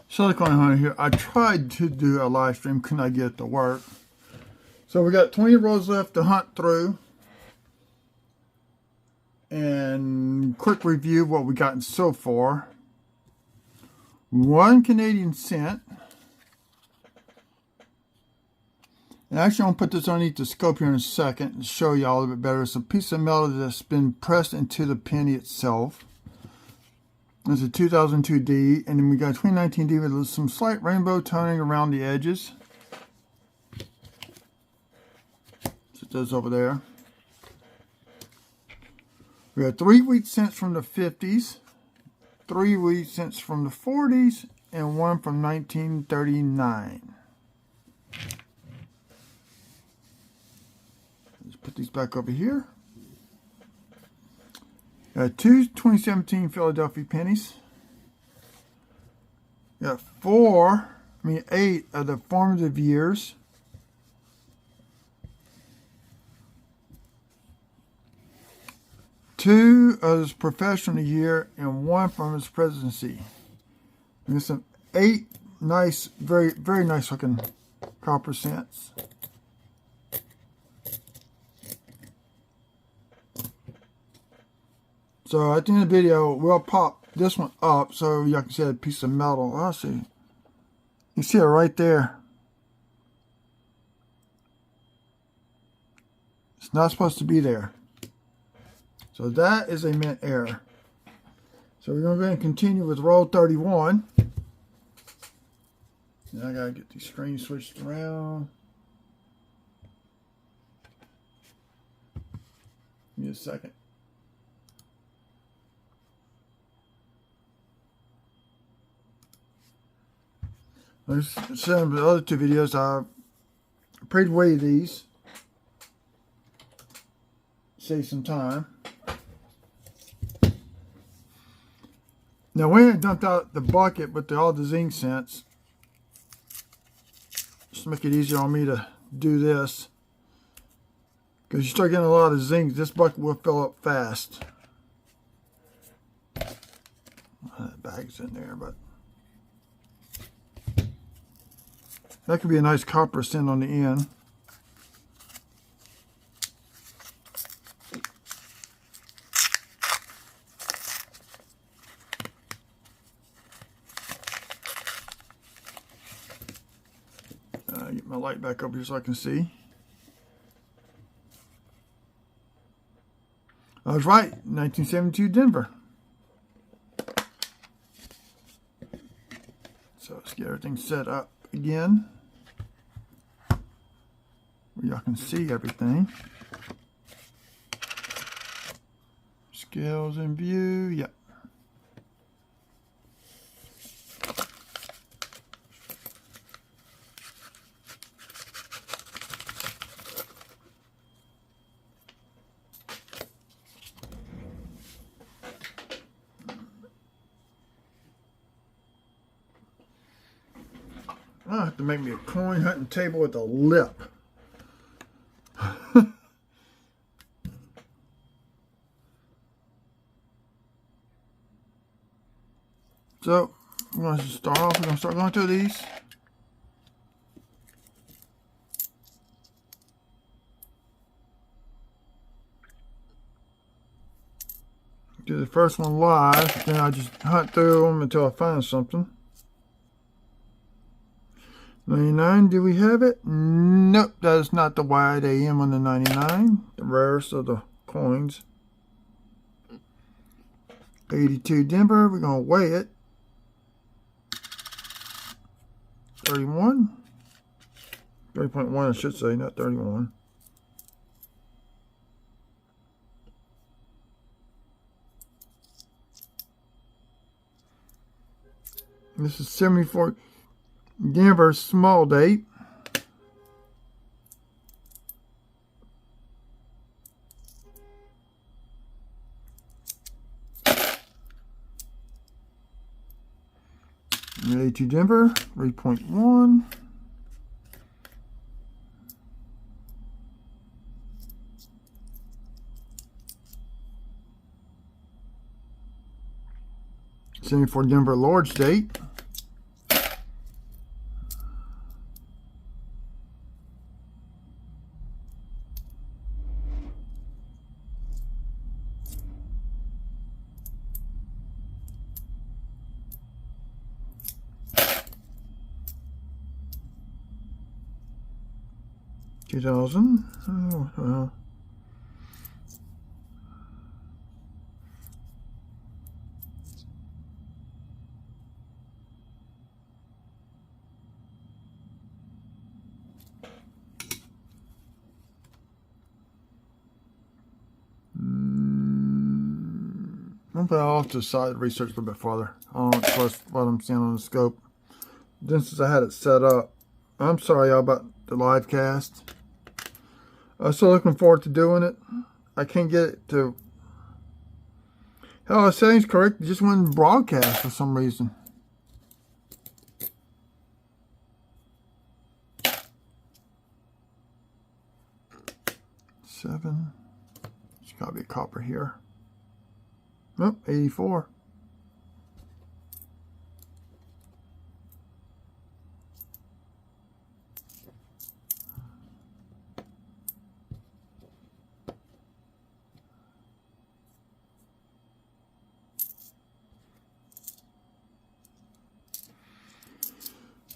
Silicone Hunter here. I tried to do a live stream, could not get it to work. So we got 20 rows left to hunt through. And quick review of what we gotten so far. 1 Canadian cent. And actually, I'm going to put this underneath the scope here in a second and show you all a bit better. It's a piece of metal that's been pressed into the penny itself. It's a 2002D, and then we got a 2019D with some slight rainbow toning around the edges. Set those over there. We got 3 wheat cents from the 50s, 3 wheat cents from the 40s, and 1 from 1939. Let's put these back over here. Got 2 2017 Philadelphia pennies. Got 8 of the formative years. Two of his professional year and 1 from his presidency. And there's some 8 nice, very, very nice looking copper cents. So at the end of the video, we'll pop this one up so y'all can see a piece of metal. I'll see. You see it right there. It's not supposed to be there. So that is a mint error. So we're going to go ahead and continue with roll 31. Now I got to get these screens switched around. Give me a second. Like I said in the other 2 videos, I pre-weigh these. Save some time. Now when I dumped out the bucket with all the zinc cents, just to make it easier on me to do this, because you start getting a lot of zinc, this bucket will fill up fast. That bag's in there, but that could be a nice copper cent on the end. Get my light back up here so I can see. I was right, 1972 Denver. So let's get everything set up again, where y'all can see everything. Scales in view, yep. I'll have to make me a coin hunting table with a lip. So, we're going to start off. We're going to start going through these. Do the first one live, then I just hunt through them until I find something. 99, do we have it? Nope, that is not the wide AM on the 99. The rarest of the coins. 82 Denver, we're going to weigh it. 31. 30.1 I should say, not 31. This is 74 Denver small date. A2 Denver 3.1. Same for Denver large date. 2000. Oh, well. I'll put it off to the side, research a little bit farther. I don't trust what I'm seeing on the scope. Then since I had it set up, I'm sorry y'all about the live cast. I'm still looking forward to doing it. I can't get it to... Hell, the settings correct. It just wouldn't broadcast for some reason. Seven. There's got to be a copper here. Nope, 84.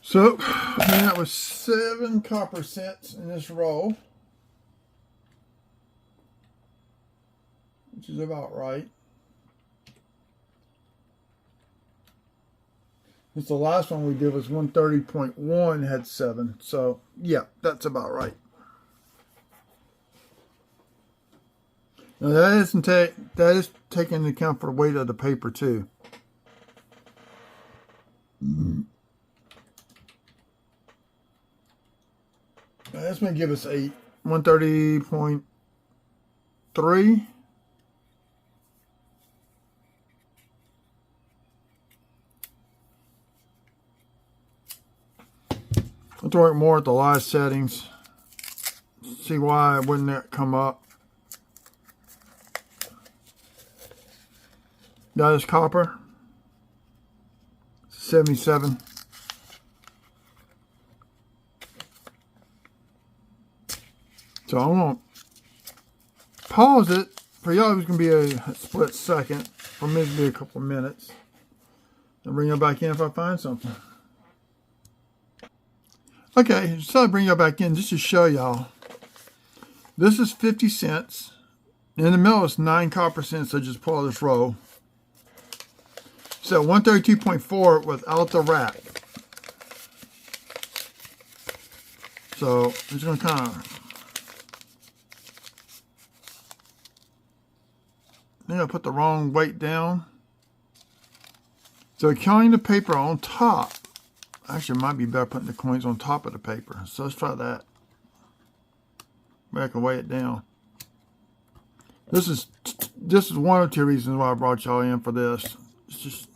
So, that was 7 copper cents in this roll, which is about right. Because the last one we did was 130.1, had 7. So, yeah, that's about right. Now, that is taking into account for the weight of the paper, too. That's going to give us 130.3. Let's work more at the live settings. See why wouldn't that come up. That is copper. 77. So I'm going to pause it. For y'all, it's going to be a split second. For me, it'll be a couple of minutes. I'll bring it back in if I find something. Okay, so I'll bring y'all back in just to show y'all. This is 50 cents. In the middle is 9 copper cents. So just pull this row. So 132.4 without the rack. So I'm just going to kind of... I think I put the wrong weight down. So counting the paper on top. Actually, it might be better putting the coins on top of the paper. So let's try that. Maybe I can weigh it down. This is one or two reasons why I brought y'all in for this. It's just...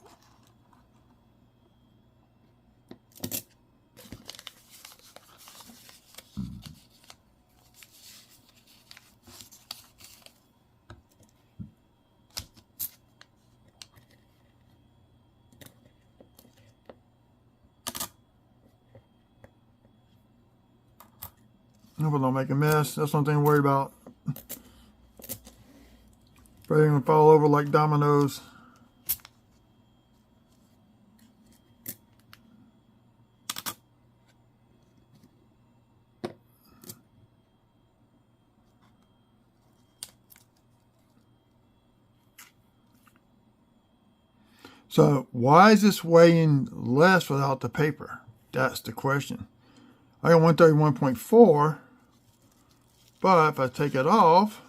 I hope I don't make a mess. That's one thing I'm worried about. Everything will fall over like dominoes. So why is this weighing less without the paper? That's the question. I got 131.4, but if I take it off,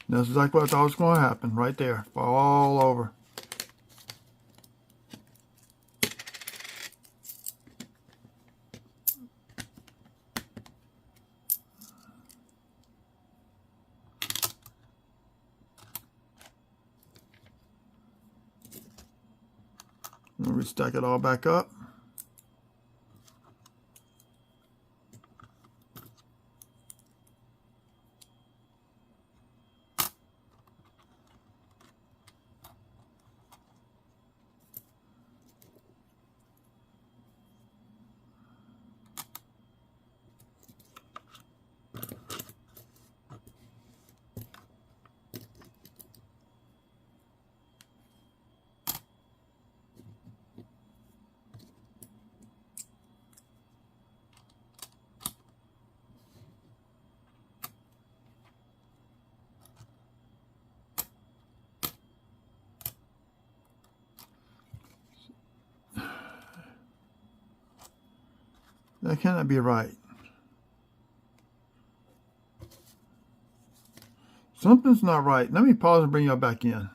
that's exactly what I thought was going to happen right there. Fall all over. I'm going to stack it all back up. That cannot be right. Something's not right. Let me pause and bring y'all back in.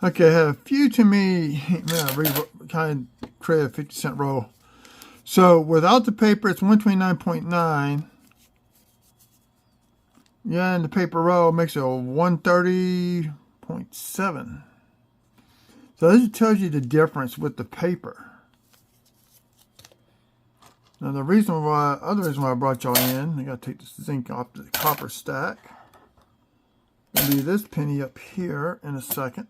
Okay, I have a few too many. Kind of create a 50-cent roll. So without the paper, it's 129.9. Yeah, and the paper roll makes it a 130.7. So this tells you the difference with the paper. Now the other reason why I brought y'all in, I gotta take this zinc off the copper stack. Gonna be this penny up here in a second.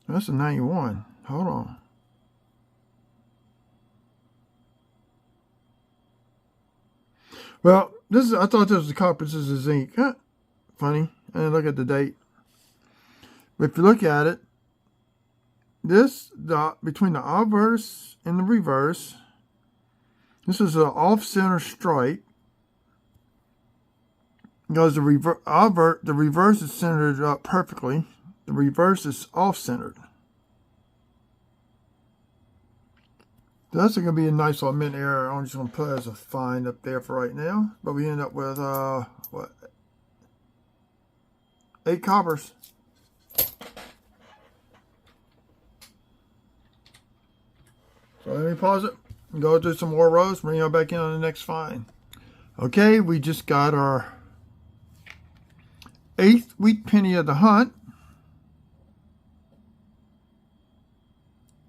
That's a 91. Hold on. Well, I thought this was a copper. This is a zinc. Huh? Funny. And look at the date. But if you look at it, this dot between the obverse and the reverse, this is an off-center stripe. Because the reverse is centered up perfectly. The reverse is off-centered. That's going to be a nice little mint error. I'm just going to put it as a find up there for right now. But we end up with, what? 8 coppers. So let me pause it and go do some more rows. Bring y'all back in on the next find. Okay, we just got our 8th wheat penny of the hunt.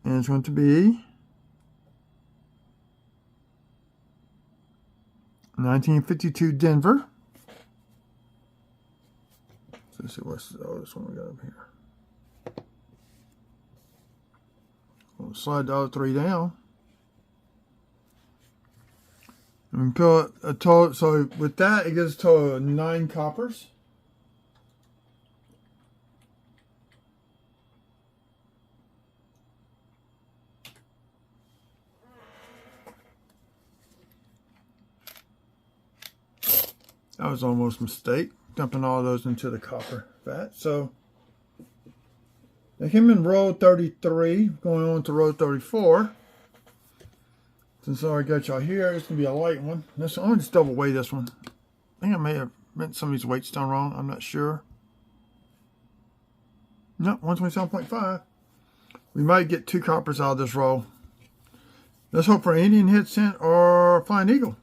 And it's going to be 1952 Denver. So let's see what's this one we got up here. We'll slide the other 3 down. And put a total. So with that, it gives a total of 9 coppers. That was almost a mistake, dumping all those into the copper vat. So they came in row 33, going on to row 34. Since I already got y'all here, it's going to be a light one. I'm going to just double weigh this one. I think I may have meant some of these weights down wrong. I'm not sure. No, 127.5. We might get 2 coppers out of this roll. Let's hope for an Indian head cent or Flying Eagle.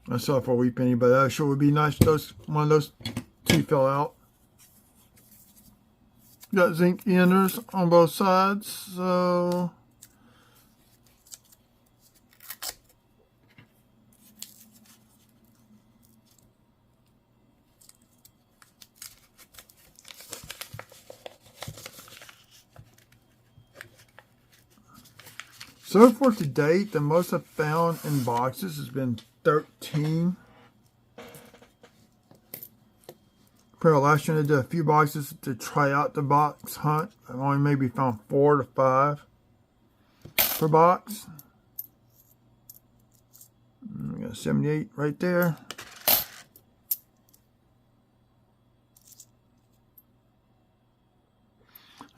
I saw for a wheat penny, but that sure would be nice. One of those 2 fell out. Got zinc enders on both sides, so far to date, the most I've found in boxes has been 13. Last year I did a few boxes to try out the box hunt. I've only maybe found 4 to 5 per box. We got 78 right there.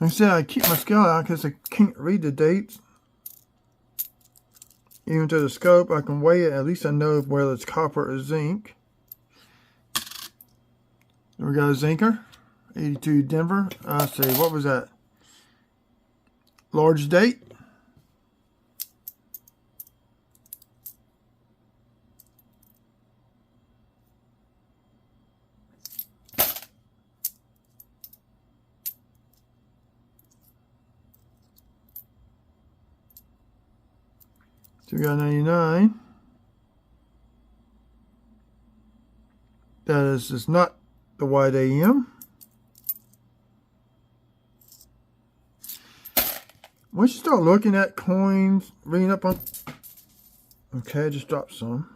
Like I said, I keep my scale out because I can't read the dates. Even to the scope, I can weigh it. At least I know whether it's copper or zinc. We got a zinker, 82 Denver. Let's see, what was that? Large date. So we got 99. That is just not the white AM. Once you start looking at coins, reading up on... Okay, I just dropped some.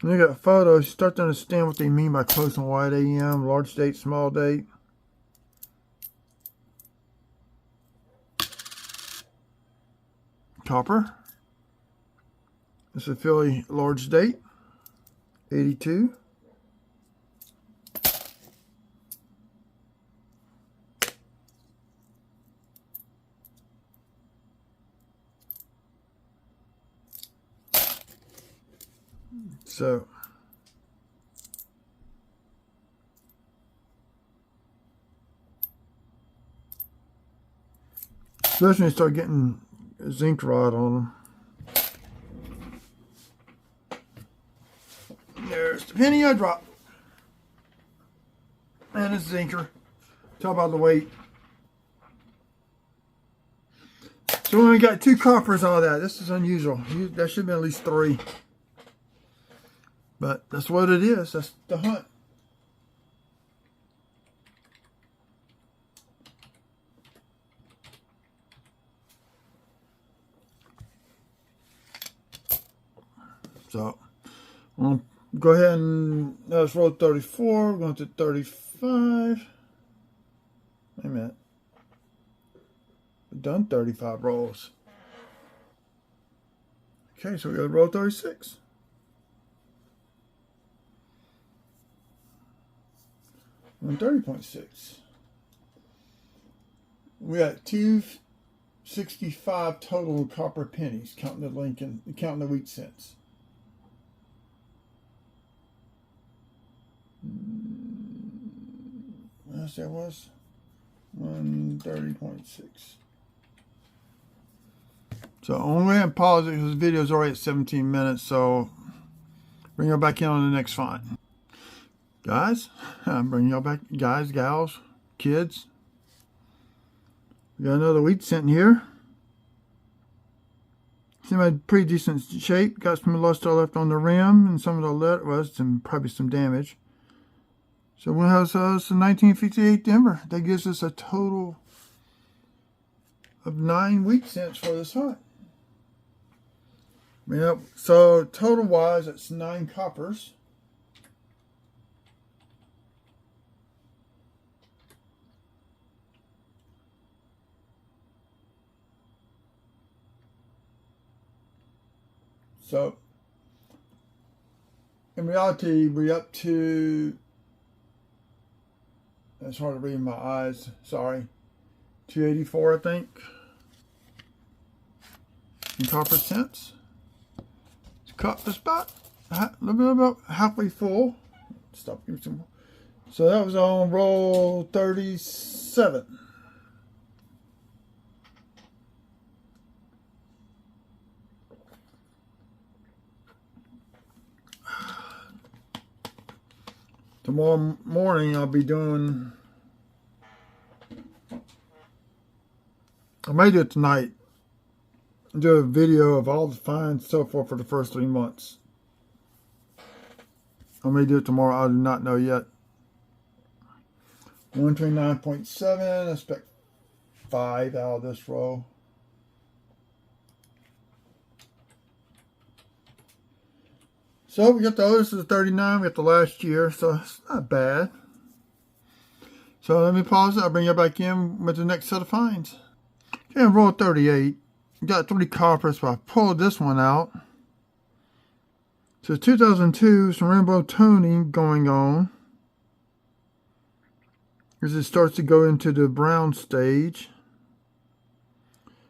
And you got photos, you start to understand what they mean by close and wide AM, large date, small date. Copper. It's a Philly large date, 82. So especially when you start getting zinc rot on them. There's the penny I dropped. And it's zinker. Talk about the weight. So we only got 2 coppers out of that. This is unusual. That should have been at least 3. But that's what it is. That's the hunt. So I'm going to go ahead and let's roll 34. We're going to 35. Wait a minute. We've done 35 rolls. Okay, so we got to roll 36. On 30.6. We got 265 total copper pennies, counting the Lincoln, counting the wheat cents. Yes, that was 130.6. So I'm going to go ahead and pause it because the video is already at 17 minutes. So bring y'all back in on the next find. Guys, I'm bringing y'all back, guys, gals, kids. We got another wheat cent here. Seemed like pretty decent shape. Got some luster left on the rim and some of the lead was probably some damage. So we'll have some 1958 Denver. That gives us a total of 9 wheat cents for this hunt. Yep. So total wise, it's 9 coppers. So in reality, we're up to, it's hard to read in my eyes, sorry, 284 I think, in copper cents. This cup is about a little bit about halfway full. Stop, give me some more. So that was on roll 37. Tomorrow morning I'll be doing, I may do it tonight, do a video of all the finds so far for the first 3 months. I may do it tomorrow, I do not know yet. 129.7, I expect 5 out of this row. So we got the others is 39, we got the last year, so it's not bad. So let me pause it, I'll bring you back in with the next set of finds. Okay, roll 38. Got 3 coppers, but I pulled this one out. So 2002, some rainbow toning going on. As it starts to go into the brown stage.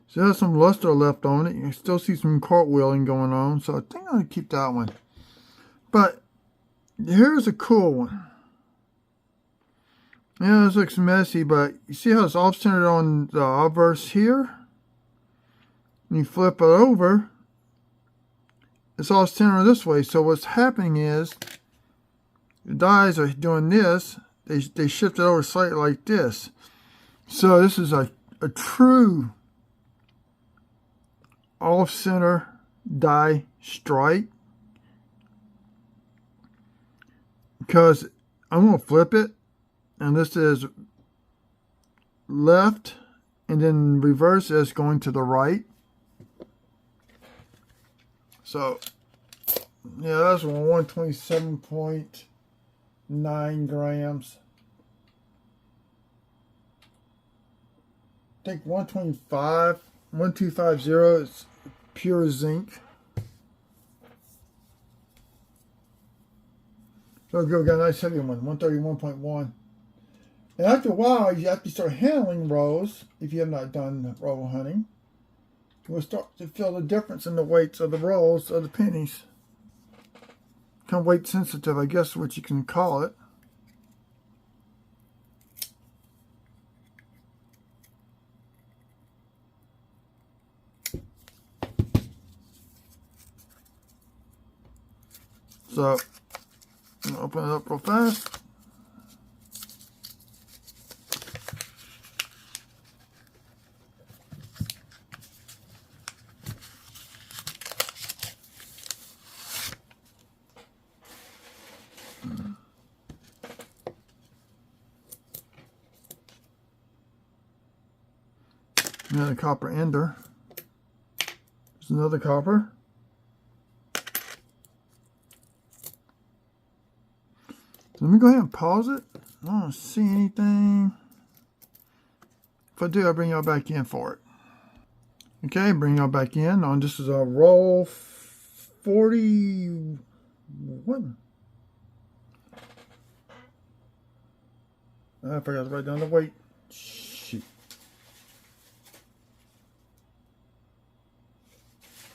So there's some luster left on it. You can still see some cartwheeling going on, so I think I'm going to keep that one. But here's a cool one. Yeah, this looks messy, but you see how it's off-centered on the obverse here? When you flip it over, it's off-centered this way. So what's happening is, the dies are doing this. They shift it over slightly like this. So this is a true off-center die strike. Because I'm going to flip it, and this is left, and then reverse is going to the right. So, yeah, that's 127.9 grams. I think 1250 is pure zinc. So go got a nice heavy one, 131.1. And after a while, you have to start handling rows if you have not done roll hunting. We'll start to feel the difference in the weights of the rolls of the pennies. Kind of weight sensitive, I guess, what you can call it. So, I'm gonna open it up real fast. Another copper ender. There's another copper. So let me go ahead and pause it. I don't see anything. If I do, I'll bring y'all back in for it. Okay, bring y'all back in. On this is a roll 41. I forgot to write down the weight. Shoot.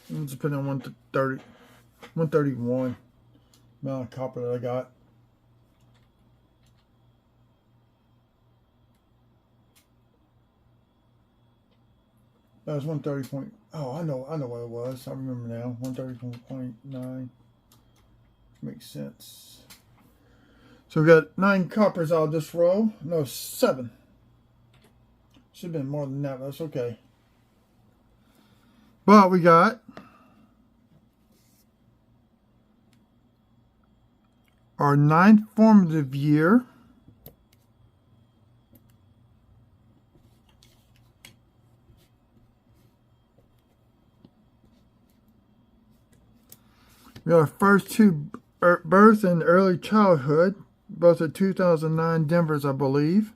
I'm just putting on 131 amount of copper that I got. That was 130 point. Oh, I know what it was. I remember now. 130.9. Makes sense. So we got 9 coppers out of this row. No, 7. Should have been more than that, but that's okay. But we got our 9th formative year. We got our first 2 births and early childhood. Both are 2009 Denvers, I believe.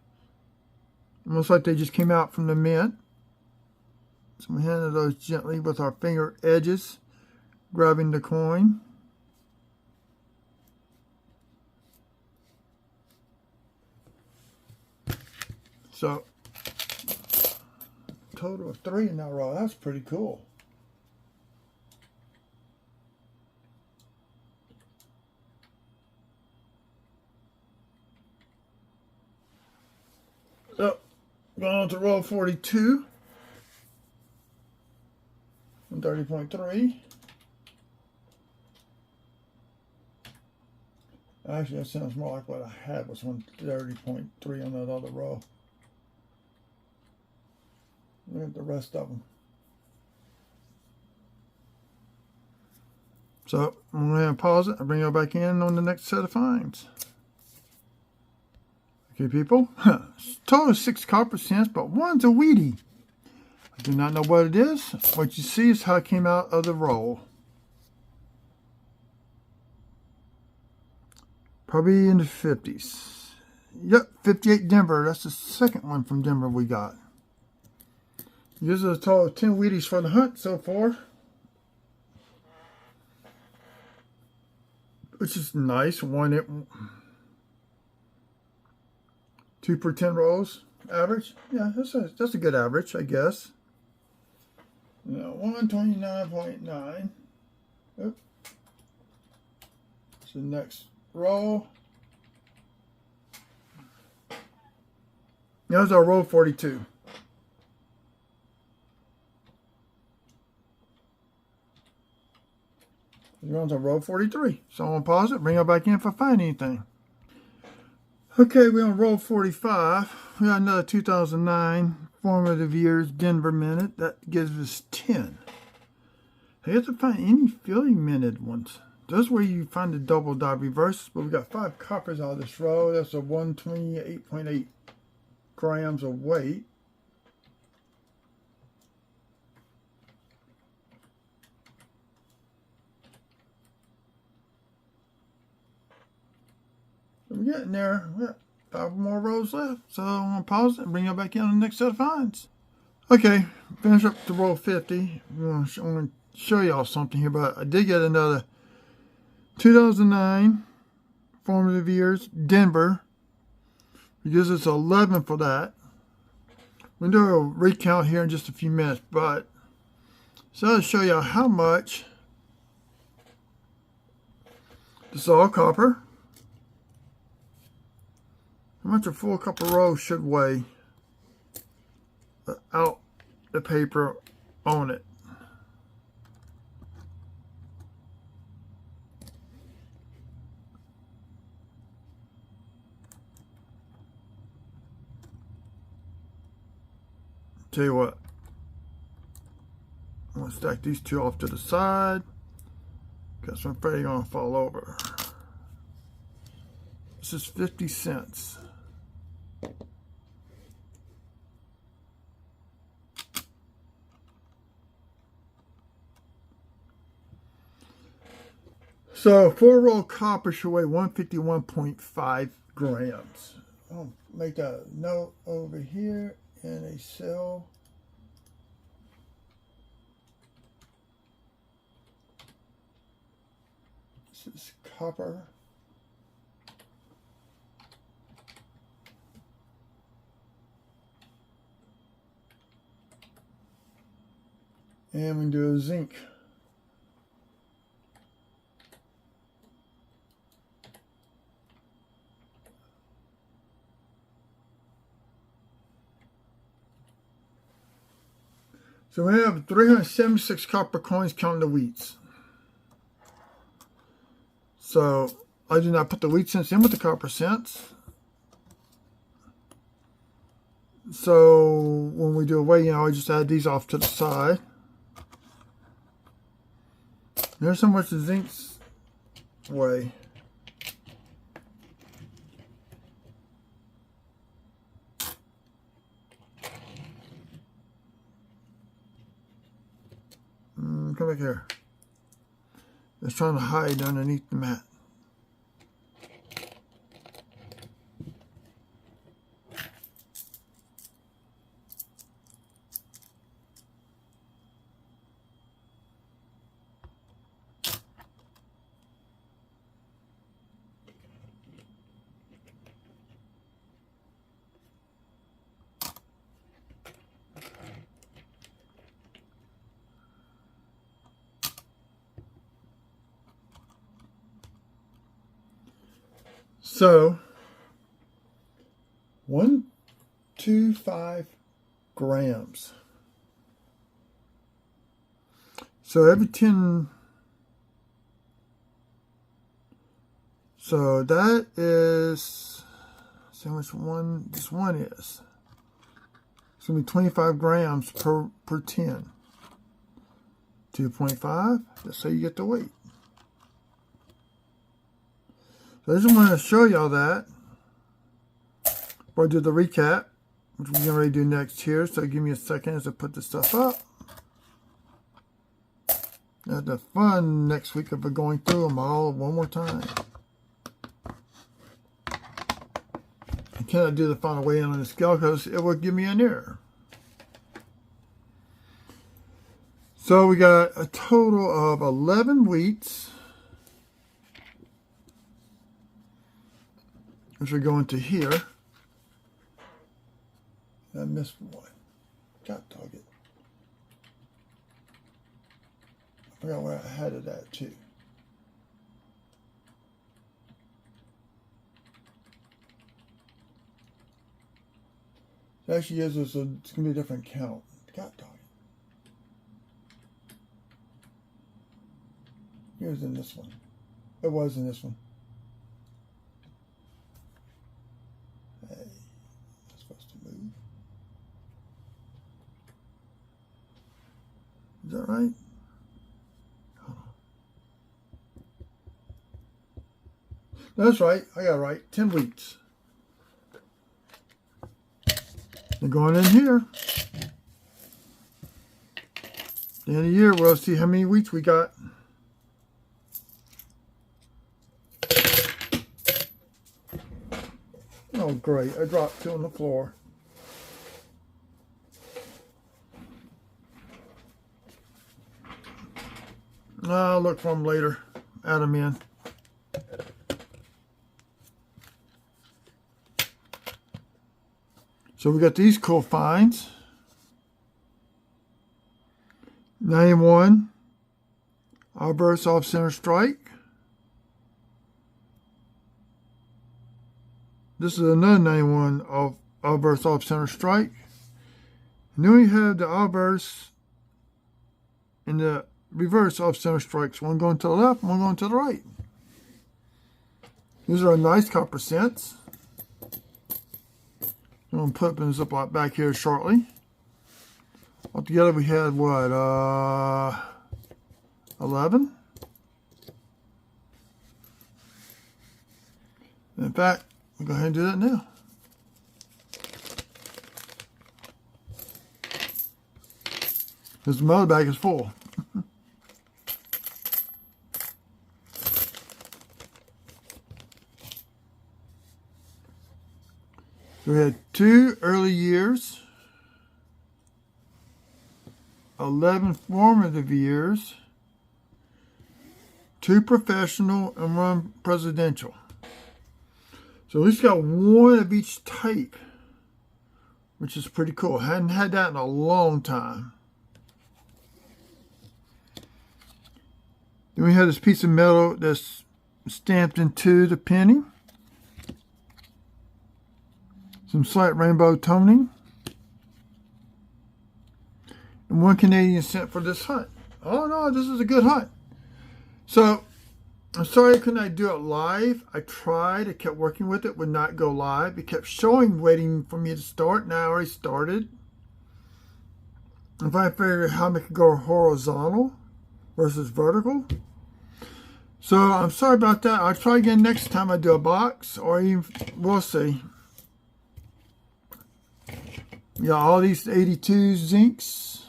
Almost like they just came out from the mint. So we handle those gently with our finger edges, grabbing the coin. So, total of 3 in that row. That's pretty cool. So, going on to roll 42. 130.3. Actually, that sounds more like what I had was 130.3 on that other row. Look at the rest of them. So, I'm going to pause it and bring you back in on the next set of finds. Okay, people. Total 6 copper cents, but one's a Wheatie. I do not know what it is. What you see is how it came out of the roll. Probably in the 50s. Yep, 58 Denver. That's the second one from Denver we got. This is a total of 10 Wheaties for the hunt so far. Which is nice. 2 per 10 rolls average. Yeah, that's a good average, I guess. 129.9. Oop. So next roll. There's our roll 42. We're on to row 43. So I'm going to pause it, bring it back in if I find anything. Okay, we're on row 45. We got another 2009 formative years Denver minute. That gives us 10. I have to find any Philly minted ones. That's where you find the double die reverse. But we got 5 coppers out of this row. That's a 128.8 grams of weight. We're getting there. We got 5 more rows left. So I'm going to pause it and bring you back in on the next set of finds. Okay, finish up to row 50. I'm going to show y'all something here, but I did get another 2009 formative years. Denver, it gives us 11 for that. We'll do a recount here in just a few minutes, but so I'll show you how much this is all copper. How much a full copper roll should weigh without the paper on it. Tell you what, I'm going to stack these two off to the side because I'm afraid they're going to fall over. This is 50 cents. So 4-roll copper should weigh 151.5 grams. I'll make a note over here in a cell. This is copper. And we do a zinc. So we have 376 copper coins counting the wheats. So I do not put the wheat cents in with the copper cents. So when we do a weigh, I just add these off to the side. There's how much the zincs weigh. Come back here. It's trying to hide underneath the mat. So, 125 grams. So every 10, so that is, see how much this one is. It's going to be 25 grams per 10. 2.5, that's how you get the weight. So I just want to show y'all that before I do the recap, which we're going to do next here. So give me a second as I put this stuff up. That's the fun next week of going through them all one more time. I cannot do the final weight on the scale because it will give me an error. So we got a total of 11 wheats, which are going to here. I missed one. God dog it. I forgot where I had it at too. It actually is, it's going to be a different count. God dog it. Here's in this one. It was in this one. Hey, that's supposed to move. Is that right? Hold on. That's right. I got it right. 10 wheats. They're going in here. At the end of the year, we'll see how many wheats we got. Oh, great. I dropped two on the floor. I'll look for them later. Add them in. So we got these cool finds. 91 Outburst Off Center Strike. This is another 91 Outburst Off Center Strike. And then we have the Outburst and the reverse off center strikes. One going to the left, one going to the right. These are nice copper cents. I'm going to put this up back here shortly. Altogether we had what, 11? In fact, we'll go ahead and do that now. This mother bag is full. So we had 2 early years, 11 formative years, 2 professional, and 1 presidential. So at least got 1 of each type, which is pretty cool. Hadn't had that in a long time. Then we have this piece of metal that's stamped into the penny. Some slight rainbow toning. And 1 Canadian cent for this hunt. Oh no, this is a good hunt. So, I'm sorry I couldn't do it live. I tried, I kept working with it, would not go live. It kept showing, waiting for me to start. Now I already started. If I figured how I could go horizontal versus vertical. So, I'm sorry about that. I'll try again next time I do a box, or even, we'll see. We got all these 82 zincs.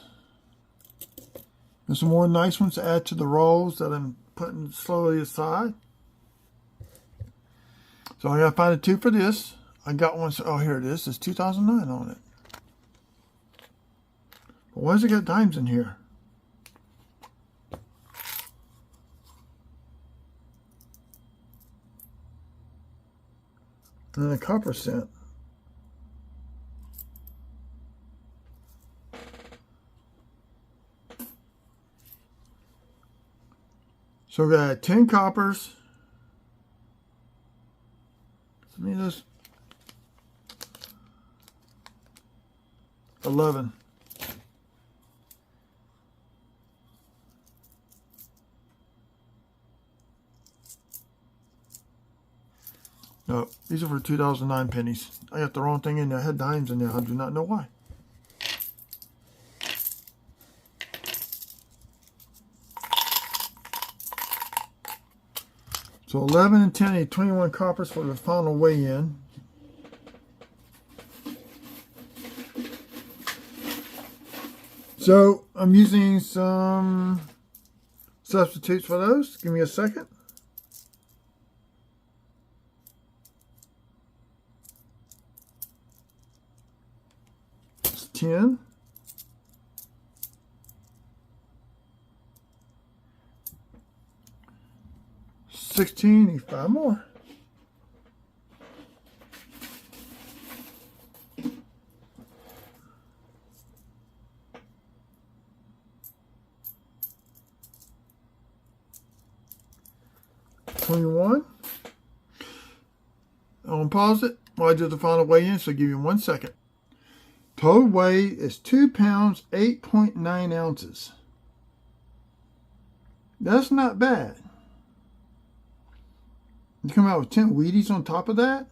There's some more nice ones to add to the rolls that I'm putting slowly aside. So I gotta find a 2 for this. I got one. Oh, here it is. It's 2009 on it. But why does it got dimes in here? And a copper cent. So we got 10 coppers. Let me just 11. No, these are for 2009 pennies. I got the wrong thing in there. I had dimes in there. I do not know why. So 11 and 10, and 21 coppers for the final weigh-in. So I'm using some substitutes for those. Give me a second. It's 10. 16, need 5 more. $21. I'll pause it while I do the final weigh-in, so give you 1 second. Total weight is 2 pounds, 8.9 ounces. That's not bad. You come out with 10 Wheaties on top of that.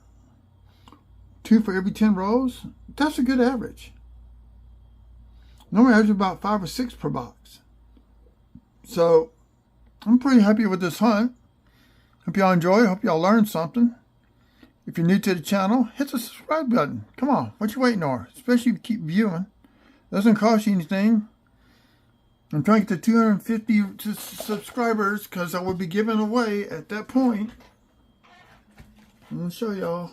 2 for every 10 rolls. That's a good average. Normally I average about 5 or 6 per box. So I'm pretty happy with this hunt. Hope y'all enjoy. Hope y'all learned something. If you're new to the channel, hit the subscribe button. Come on, what you waiting on? Especially if you keep viewing. It doesn't cost you anything. I'm trying to get to 250 subscribers because I will be giving away at that point. I'm going to show y'all.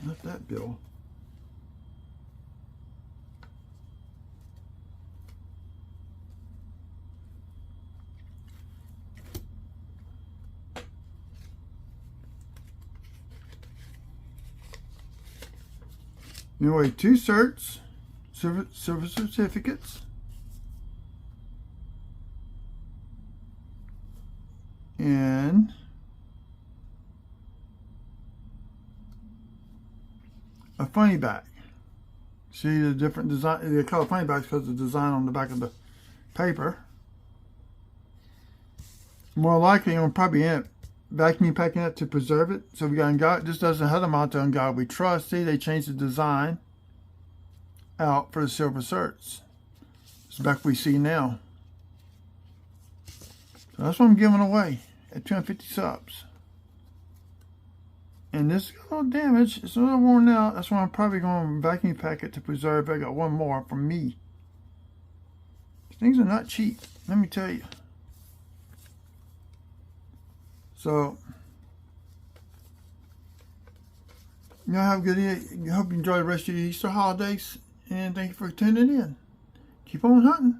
Not that bill. Anyway, 2 certs, silver certificates, and a funny back. See the different design, they call it funny backs because of the design on the back of the paper. More likely, I'm probably in it, vacuum packing it to preserve it. So we got Ungodly, just as the header motto, On God We Trust. See, they changed the design out for the silver certs. It's the back we see now. So that's what I'm giving away at 250 subs. And this got a little damage. It's a little worn out. That's why I'm probably going to vacuum pack it to preserve. I got one more from me. Things are not cheap, let me tell you. So, y'all have a good day. I hope you enjoy the rest of your Easter holidays. And thank you for tuning in. Keep on hunting.